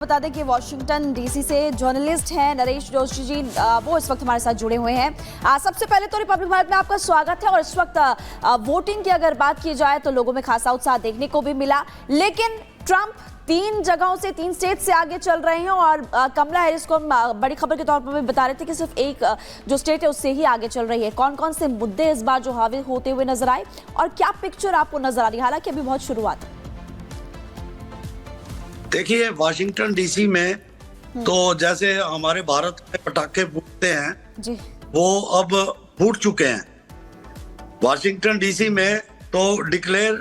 बता दें कि वॉशिंगटन डीसी से जर्नलिस्ट हैं नरेश जोशी जी, वो इस वक्त हमारे साथ जुड़े हुए हैं। सबसे पहले तो रिपब्लिक भारत में आपका स्वागत है। और इस वक्त वोटिंग की अगर बात की जाए तो लोगों में खासा उत्साह देखने को भी मिला, लेकिन ट्रंप 3 जगहों से 3 स्टेट से आगे चल रहे हैं और कमला हैरिस को हम बड़ी खबर के तौर पर भी बता रहे थे कि सिर्फ एक जो स्टेट है उससे ही आगे चल रही है। कौन कौन से मुद्दे इस बार जो हावी होते हुए नजर आए और क्या पिक्चर आपको नजर आ रही है, हालांकि अभी बहुत शुरुआत है। देखिए, वाशिंगटन डीसी में तो जैसे हमारे भारत में पटाखे फूटते हैं जी, वो अब फूट चुके हैं। वाशिंगटन डीसी में तो डिक्लेयर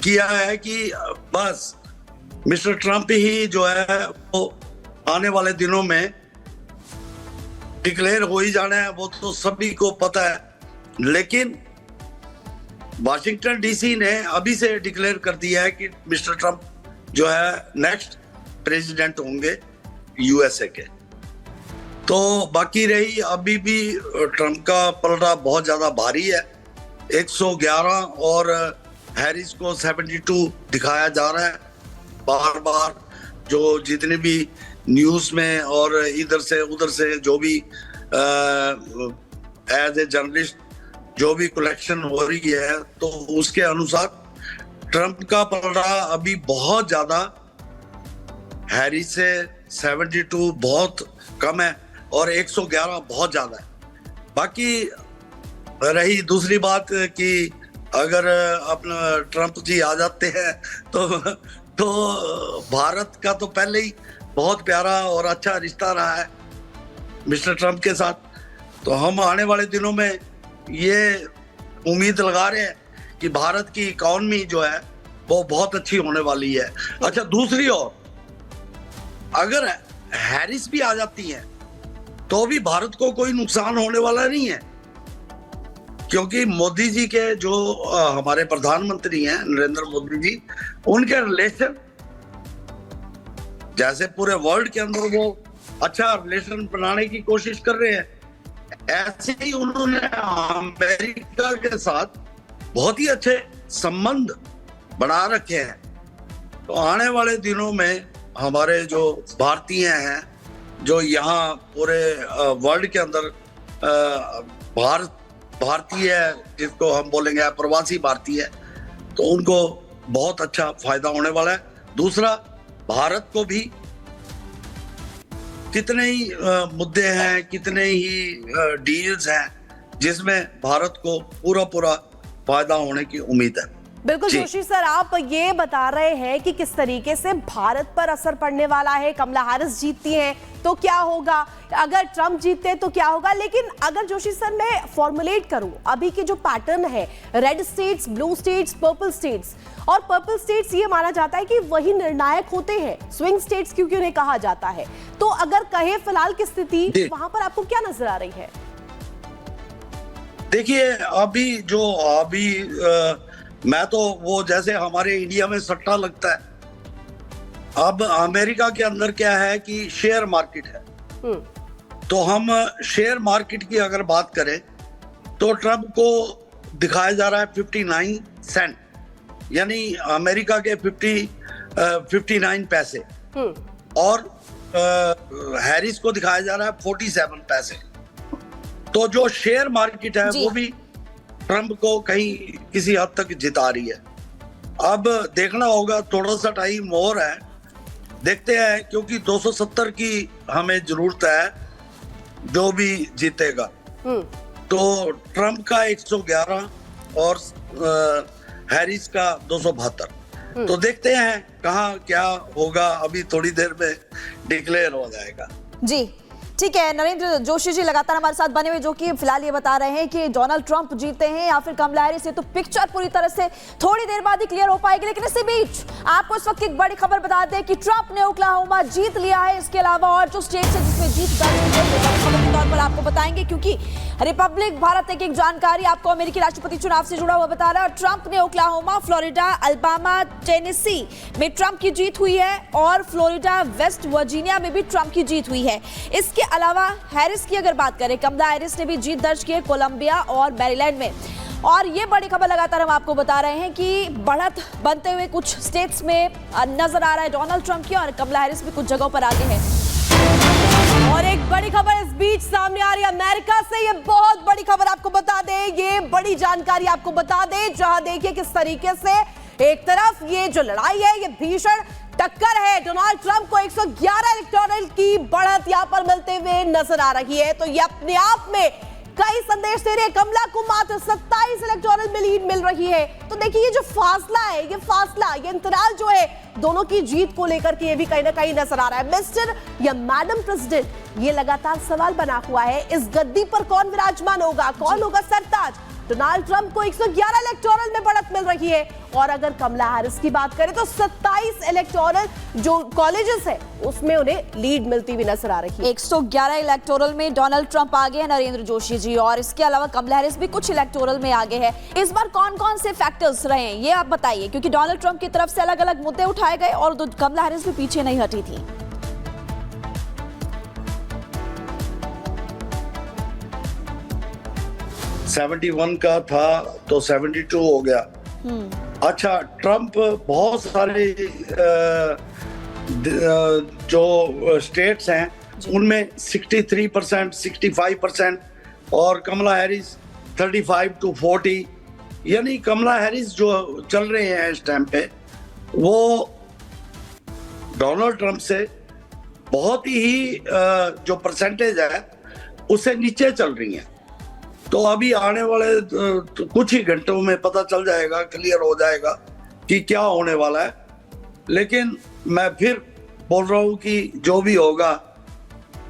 किया है कि बस मिस्टर ट्रंप ही जो है वो आने वाले दिनों में डिक्लेयर हो ही जाना है, वो तो सभी को पता है। लेकिन वाशिंगटन डीसी ने अभी से डिक्लेयर कर दिया है कि मिस्टर ट्रंप जो है नेक्स्ट प्रेसिडेंट होंगे यूएसए के। तो बाकी रही, अभी भी ट्रंप का पलड़ा बहुत ज्यादा भारी है। 111 और हैरिस को 72 दिखाया जा रहा है। बार बार जो जितने भी न्यूज में और इधर से उधर से जो भी एज ए जर्नलिस्ट जो भी कलेक्शन हो रही है, तो उसके अनुसार ट्रंप का पलड़ा अभी बहुत ज्यादा, हैरिस से 72 बहुत कम है और 111 बहुत ज्यादा है। बाकी रही दूसरी बात कि अगर अपना ट्रंप जी आ जाते हैं तो भारत का तो पहले ही बहुत प्यारा और अच्छा रिश्ता रहा है मिस्टर ट्रंप के साथ। तो हम आने वाले दिनों में ये उम्मीद लगा रहे हैं कि भारत की इकोनॉमी जो है वो बहुत अच्छी होने वाली है। अच्छा, दूसरी ओर अगर हैरिस भी आ जाती हैं तो भी भारत को कोई नुकसान होने वाला नहीं है, क्योंकि मोदी जी के जो हमारे प्रधानमंत्री हैं नरेंद्र मोदी जी, उनके रिलेशन जैसे पूरे वर्ल्ड के अंदर वो अच्छा रिलेशन बनाने की कोशिश कर रहे हैं, ऐसे ही उन्होंने अमेरिका के साथ बहुत ही अच्छे संबंध बना रखे हैं। तो आने वाले दिनों में हमारे जो भारतीय हैं, जो यहाँ पूरे वर्ल्ड के अंदर भारतीय जिसको हम बोलेंगे प्रवासी भारतीय, तो उनको बहुत अच्छा फायदा होने वाला है। दूसरा, भारत को भी कितने ही मुद्दे हैं, कितने ही डील्स हैं जिसमें भारत को पूरा फायदा होने की उम्मीद है। बिल्कुल जोशी सर, आप ये बता रहे हैं कि किस तरीके से भारत पर असर पड़ने वाला है। कमला हैरिस जीतती हैं तो क्या होगा, अगर ट्रंप जीतते हैं तो क्या होगा। लेकिन अगर जोशी सर मैं फॉर्मुलेट करूं अभी के जो पैटर्न है, red states, blue states, purple states, और पर्पल स्टेट्स ये माना जाता है कि वही निर्णायक होते हैं, स्विंग स्टेट्स क्योंकि उन्हें कहा जाता है। तो अगर कहे फिलहाल की स्थिति वहां पर आपको क्या नजर आ रही है? देखिए, अभी मैं तो वो जैसे हमारे इंडिया में सट्टा लगता है, अब अमेरिका के अंदर क्या है कि शेयर मार्केट है। तो हम शेयर मार्केट की अगर बात करें तो ट्रंप को दिखाया जा रहा है 59 सेंट, यानी अमेरिका के 59 पैसे, और हैरिस को दिखाया जा रहा है 47 पैसे। तो जो शेयर मार्केट है वो भी ट्रंप को कहीं किसी हद तक जिता रही है। अब देखना होगा, थोड़ा सा टाइम और है, देखते हैं, क्योंकि 270 की हमें जरूरत है जो भी जीतेगा। तो ट्रंप का 111 और हैरिस का 272। तो देखते हैं कहाँ क्या होगा, अभी थोड़ी देर में डिक्लेयर हो जाएगा। जी ठीक है, नरेंद्र जोशी जी लगातार हमारे साथ बने हुए, जो कि फिलहाल ये बता रहे हैं कि डोनाल्ड ट्रंप जीते हैं या फिर कमला हैरिस। तो पिक्चर पूरी तरह से थोड़ी देर बाद ही क्लियर हो पाएगी। लेकिन इसी बीच आपको इस वक्त एक बड़ी खबर बता दें कि ट्रंप ने ओक्लाहोमा जीत लिया है। इसके अलावा और जो स्टेट है जिसमें जीत दर्ज हुई है, खबर के तौर पर आपको बताएंगे, क्योंकि रिपब्लिक भारत एक जानकारी आपको अमेरिकी राष्ट्रपति चुनाव से जुड़ा हुआ बता रहा है। ट्रंप ने ओक्लाहोमा, फ्लोरिडा, अल्बामा, टेनेसी में ट्रंप की जीत हुई है और फ्लोरिडा, वेस्ट वर्जीनिया में भी ट्रंप की जीत हुई है। इसके अलावा हैरिस की अगर बात करें, कमला हैरिस ने भी जीत दर्ज की है कोलंबिया और मैरीलैंड में। और ये बड़ी खबर लगातार हम आपको बता रहे हैं कि बढ़त बनते हुए कुछ स्टेट्स में नजर आ रहा है डोनाल्ड ट्रंप की, और कमला हैरिस भी कुछ जगहों पर आगे है। और एक बड़ी खबर इस बीच सामने आ रही है अमेरिका से। ये बहुत बड़ी खबर आपको बता दें, ये बड़ी जानकारी आपको बता दें, जहां देखिए किस तरीके से एक तरफ ये जो लड़ाई है, ये भीषण टक्कर है। डोनाल्ड ट्रंप को 111 इलेक्टोरल की बढ़त यहां पर मिलते हुए नजर आ रही है, तो ये अपने आप में कई संदेश दे रहे हैं। कमला को मात्र 27 इलेक्टोरल में लीड मिल रही है। तो देखिए ये जो फासला है, ये फासला, ये अंतराल जो है दोनों की जीत को लेकर के ये भी कहीं ना कहीं नजर आ रहा है। मिस्टर या मैडम प्रेसिडेंट, ये लगातार सवाल बना हुआ है। इस गद्दी पर कौन विराजमान होगा, कौन होगा सरताज? डोनाल्ड ट्रंप को 111 इलेक्टोरल में बढ़त मिल रही है, और अगर कमला हैरिस की बात करें तो 27 इलेक्टोरल जो कॉलेजेस है उसमें उन्हें लीड मिलती हुई नजर आ रही है। 111 इलेक्टोरल में डोनाल्ड ट्रंप आगे है नरेंद्र जोशी जी, और इसके अलावा कमला हैरिस भी कुछ इलेक्टोरल में आगे है। इस बार कौन कौन से फैक्टर्स रहे हैं ये आप बताइए, क्योंकि डोनाल्ड ट्रंप की तरफ से अलग अलग मुद्दे उठाए गए और कमला हैरिस भी पीछे नहीं हटी थी। 71 का था तो 72 हो गया। अच्छा, ट्रंप बहुत सारे जो स्टेट्स हैं उनमें 63%, 65%, और कमला हैरिस 35 to 40, यानी कमला हैरिस जो चल रहे हैं इस टाइम पे वो डोनाल्ड ट्रंप से बहुत ही जो परसेंटेज है उससे नीचे चल रही हैं। तो अभी आने वाले कुछ ही घंटों में पता चल जाएगा, क्लियर हो जाएगा कि क्या होने वाला है। लेकिन मैं फिर बोल रहा हूँ कि जो भी होगा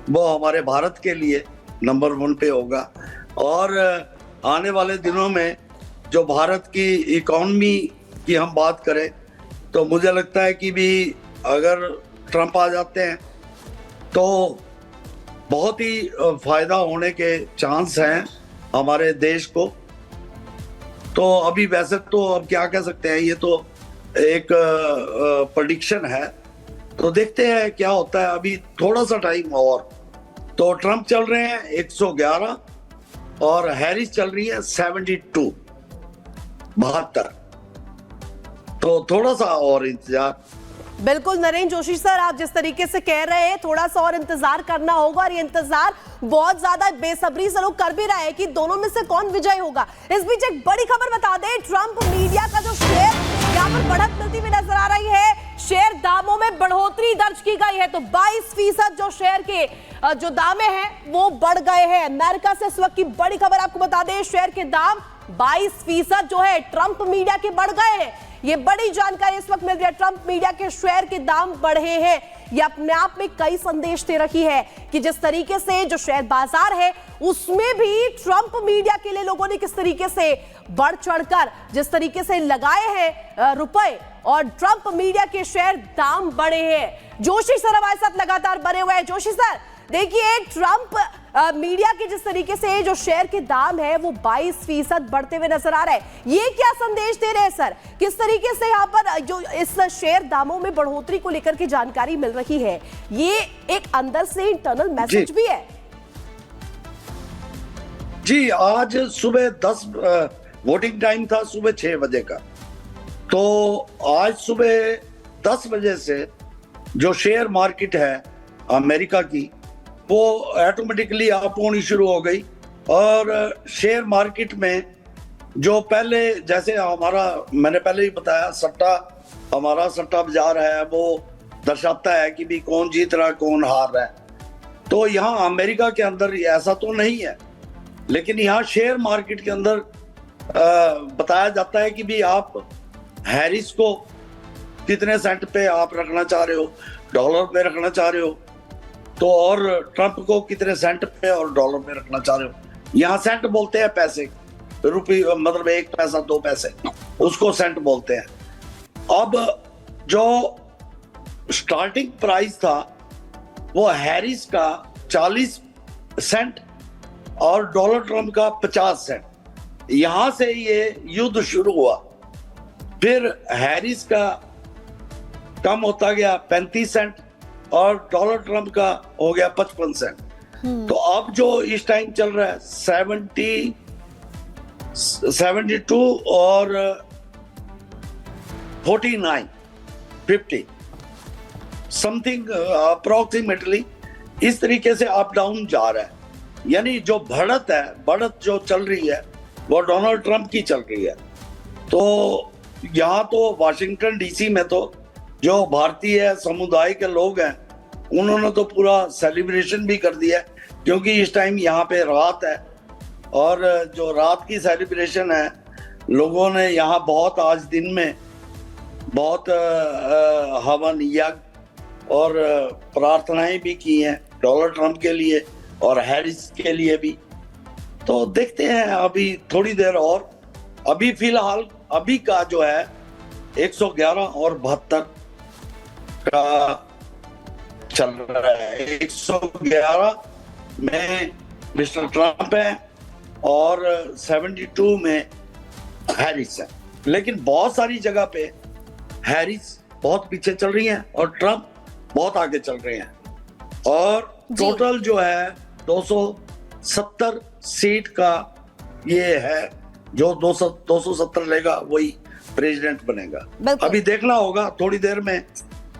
वो हमारे भारत के लिए नंबर 1 पे होगा, और आने वाले दिनों में जो भारत की इकोनॉमी की हम बात करें तो मुझे लगता है कि भी अगर ट्रंप आ जाते हैं तो बहुत ही फायदा होने के चांस हैं हमारे देश को। तो अभी वैसे तो अब क्या कह सकते हैं, ये तो एक प्रेडिक्शन है, तो देखते हैं क्या होता है। अभी थोड़ा सा टाइम और। तो ट्रंप चल रहे हैं 111 और हैरिस चल रही है 72, 72। तो थोड़ा सा और इंतजार। बिल्कुल नरेंद्र जोशी सर, आप जिस तरीके से कह रहे हैं थोड़ा सा और इंतजार करना होगा, और ये इंतजार बहुत ज्यादा बेसब्री से लोग कर भी रहे हैं कि दोनों में से कौन विजय होगा। इस बीच एक बड़ी खबर बता दें, ट्रंप मीडिया का जो शेयर यहाँ पर बढ़त मिलती हुई नजर आ रही है, शेयर दामों में बढ़ोतरी दर्ज की गई है। तो 22% जो शेयर के जो दामे हैं वो बढ़ गए हैं। अमेरिका से इस वक्त की बड़ी खबर आपको बता दें, शेयर के दाम 22% जो है ट्रंप मीडिया के बढ़ गए हैं। ये बड़ी जानकारी इस वक्त मिल रही है, ट्रंप मीडिया के शेयर के दाम बढ़े हैं। ये अपने आप में कई संदेश दे रही है कि जिस तरीके से जो शेयर बाजार है उसमें भी ट्रंप मीडिया के लिए लोगों ने किस तरीके से बढ़ चढ़कर जिस तरीके से लगाए हैं रुपए, और ट्रंप मीडिया के शेयर दाम बढ़े हैं। जोशी सर हमारे साथ लगातार बने हुए हैं। जोशी सर देखिए, ट्रंप मीडिया के जिस तरीके से जो शेयर के दाम है वो 22% बढ़ते हुए नजर आ रहा है, ये क्या संदेश दे रहे हैं सर? किस तरीके से यहाँ पर जो इस शेयर दामों में बढ़ोतरी को लेकर के जानकारी मिल रही है, ये एक अंदर से इंटरनल मैसेज भी है? जी, आज सुबह 10 वोटिंग टाइम था, सुबह 6 बजे का। तो आज सुबह 10 बजे से जो शेयर मार्केट है अमेरिका की वो ऑटोमेटिकली अप होनी शुरू हो गई, और शेयर मार्केट में जो पहले जैसे हमारा, मैंने पहले ही बताया, सट्टा, हमारा सट्टा बाजार है वो दर्शाता है कि भी कौन जीत रहा है कौन हार रहा है। तो यहाँ अमेरिका के अंदर ऐसा तो नहीं है, लेकिन यहाँ शेयर मार्केट के अंदर बताया जाता है कि भी आप हैरिस को कितने सेंट पे आप रखना चाह रहे हो, डॉलर पे रखना चाह रहे हो, तो और ट्रंप को कितने सेंट पे और डॉलर पे रखना चाह रहे हो। यहाँ सेंट बोलते हैं पैसे, रुपये मतलब 1 पैसा 2 पैसे, उसको सेंट बोलते हैं। अब जो स्टार्टिंग प्राइस था वो हैरिस का 40 सेंट और डोनाल्ड ट्रंप का 50 सेंट। यहां से ये युद्ध शुरू हुआ, फिर हैरिस का कम होता गया 35 सेंट और डोनाल्ड ट्रंप का हो गया 55 सेंट। तो अब जो इस टाइम चल रहा है 72 और 49, 50 समथिंग अप्रोक्सीमेटली इस तरीके से अप डाउन जा रहा है। यानी जो बढ़त जो चल रही है वो डोनाल्ड ट्रंप की चल रही है। तो यहाँ तो वाशिंगटन डीसी में तो जो भारतीय समुदाय के लोग हैं उन्होंने तो पूरा सेलिब्रेशन भी कर दिया है, क्योंकि इस टाइम यहाँ पे रात है और जो रात की सेलिब्रेशन है, लोगों ने यहाँ बहुत आज दिन में बहुत हवन यज्ञ और प्रार्थनाएं भी की हैं डोनाल्ड ट्रंप के लिए और हैरिस के लिए भी। तो देखते हैं अभी थोड़ी देर और। अभी फिलहाल अभी का जो है 111 और 72 का चल रहा है। 111 में मिस्टर ट्रंप है और 72 में हैरिस है। लेकिन बहुत सारी जगह पे हैरिस बहुत पीछे चल रही हैं और ट्रंप बहुत आगे चल रहे हैं। और टोटल जो है 270 सीट का ये है, जो 270 लेगा वही प्रेसिडेंट बनेगा। अभी देखना होगा थोड़ी देर में,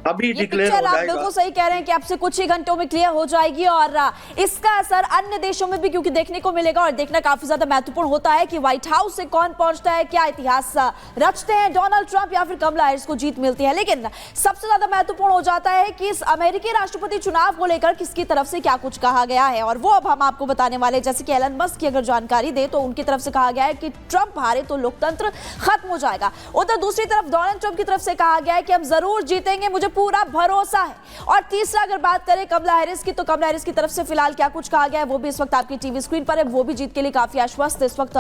अभी डिक्लेयर हो जाएगा। बिल्कुल सही कह रहे हैं कि आपसे कुछ ही घंटों में क्लियर हो जाएगी और इसका असर अन्य देशों में भी क्योंकि देखने को मिलेगा और देखना काफी ज्यादा महत्वपूर्ण होता है कि व्हाइट हाउस से कौन पहुंचता है, क्या इतिहास रचते हैं डोनाल्ड ट्रंप या फिर कमला हैरिस को जीत मिलती है। लेकिन सबसे ज्यादा महत्वपूर्ण हो जाता है कि इस अमेरिकी राष्ट्रपति चुनाव को लेकर किसकी तरफ से क्या कुछ कहा गया है और वो अब हम आपको बताने वाले। जैसे कि एलन मस्क की अगर जानकारी दे तो उनकी तरफ से कहा गया है कि ट्रंप हारे तो लोकतंत्र खत्म हो जाएगा। उधर दूसरी तरफ डोनाल्ड ट्रंप की तरफ से कहा गया है कि हम जरूर जीतेंगे, मुझे पूरा भरोसा है। और तीसरा अगर बात करें कमला हैरिस की, तो कमला हैरिस की तरफ से फिलहाल क्या कुछ कहा गया है वो भी इस वक्त आपकी टीवी स्क्रीन पर है। वो भी जीत के लिए काफी आश्वस्त इस वक्त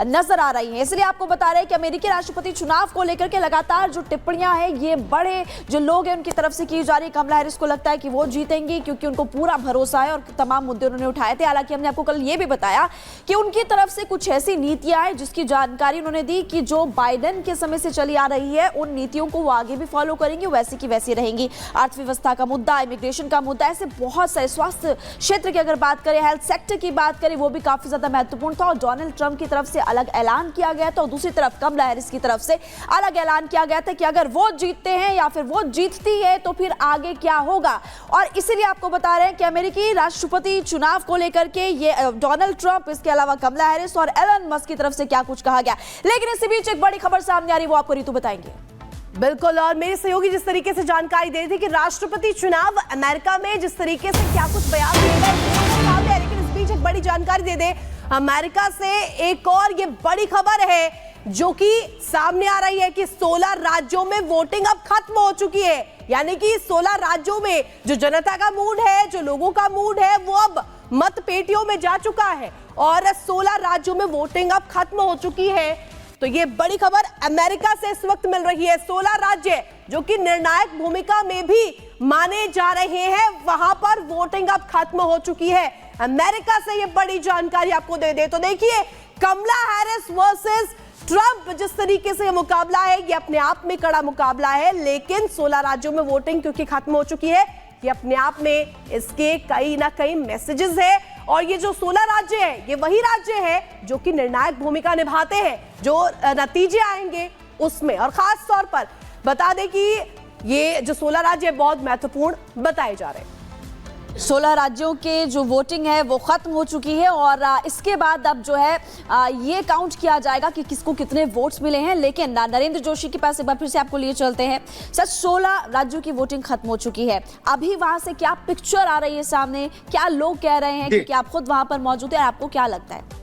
नजर आ रही है। इसलिए आपको बता रहे हैं कि अमेरिकी राष्ट्रपति चुनाव को लेकर के लगातार जो टिप्पणियां हैं ये बड़े जो लोग हैं उनकी तरफ से की जा रही। कमला हैरिस को लगता है कि वो जीतेंगी क्योंकि उनको पूरा भरोसा है और तमाम मुद्दे उन्होंने उठाए थे। हालांकि हमने आपको कल ये भी बताया कि उनकी तरफ से कुछ ऐसी नीतियां हैं जिसकी जानकारी उन्होंने दी कि जो बाइडेन के समय से चली आ रही है उन नीतियों को वो आगे भी फॉलो करेंगे, वैसी की वैसी रहेंगी। अर्थव्यवस्था का मुद्दा, इमिग्रेशन का मुद्दा, ऐसे बहुत सारे, स्वास्थ्य क्षेत्र की अगर बात करें, हेल्थ सेक्टर की बात करें, वो भी काफी ज्यादा महत्वपूर्ण था। और डोनाल्ड ट्रंप की तरफ से अलग ऐलान किया गया था और दूसरी तरफ कमला हैरिस की तरफ से अलग ऐलान किया गया था कि अगर वो जीतते हैं या फिर वो जीतती है तो फिर आगे क्या होगा। और इसीलिए आपको बता रहे हैं कि अमेरिकी राष्ट्रपति चुनाव को लेकर के ये डोनाल्ड ट्रंप, इसके अलावा कमला हैरिस और एलन मस्क की तरफ से क्या कुछ कहा गया। लेकिन इसी बीच एक बड़ी खबर सामने आ रही, वो आपको ऋतु बताएंगे। बिल्कुल, और मेरे सहयोगी जिस तरीके से जानकारी दे रही थी कि राष्ट्रपति चुनाव अमेरिका में जिस तरीके से क्या कुछ बयान दिए गए, लेकिन इस बीच एक बड़ी जानकारी दे दे अमेरिका से। एक और ये बड़ी खबर है जो कि सामने आ रही है कि 16 राज्यों में वोटिंग अब खत्म हो चुकी है। यानी कि 16 राज्यों में जो जनता का मूड है, जो लोगों का मूड है, वो अब मत पेटियों में जा चुका है और 16 राज्यों में वोटिंग अब खत्म हो चुकी है। तो ये बड़ी खबर अमेरिका से इस वक्त मिल रही है। 16 राज्य जो कि निर्णायक भूमिका में भी माने जा रहे हैं, वहां पर वोटिंग अब खत्म हो चुकी है। अमेरिका से ये बड़ी जानकारी आपको दे दे तो देखिए, कमला हैरिस वर्सेस ट्रंप, जिस तरीके से ये मुकाबला है ये अपने आप में कड़ा मुकाबला है। लेकिन 16 राज्यों में वोटिंग क्योंकि खत्म हो चुकी है, ये अपने आप में इसके कई ना कई मैसेजेस है। और ये जो 16 राज्य है ये वही राज्य है जो कि निर्णायक भूमिका निभाते हैं जो नतीजे आएंगे उसमें। और खास तौर पर बता दें कि ये जो 16 राज्य बहुत महत्वपूर्ण बताए जा रहे हैं। 16 राज्यों के जो वोटिंग है वो खत्म हो चुकी है और इसके बाद अब जो है ये काउंट किया जाएगा कि किसको कितने वोट्स मिले हैं। लेकिन नरेंद्र जोशी के पास एक बार फिर से आपको लिए चलते हैं। सर, 16 राज्यों की वोटिंग खत्म हो चुकी है, अभी वहां से क्या पिक्चर आ रही है सामने, क्या लोग कह रहे हैं, क्योंकि आप खुद वहां पर मौजूद है, आपको क्या लगता है?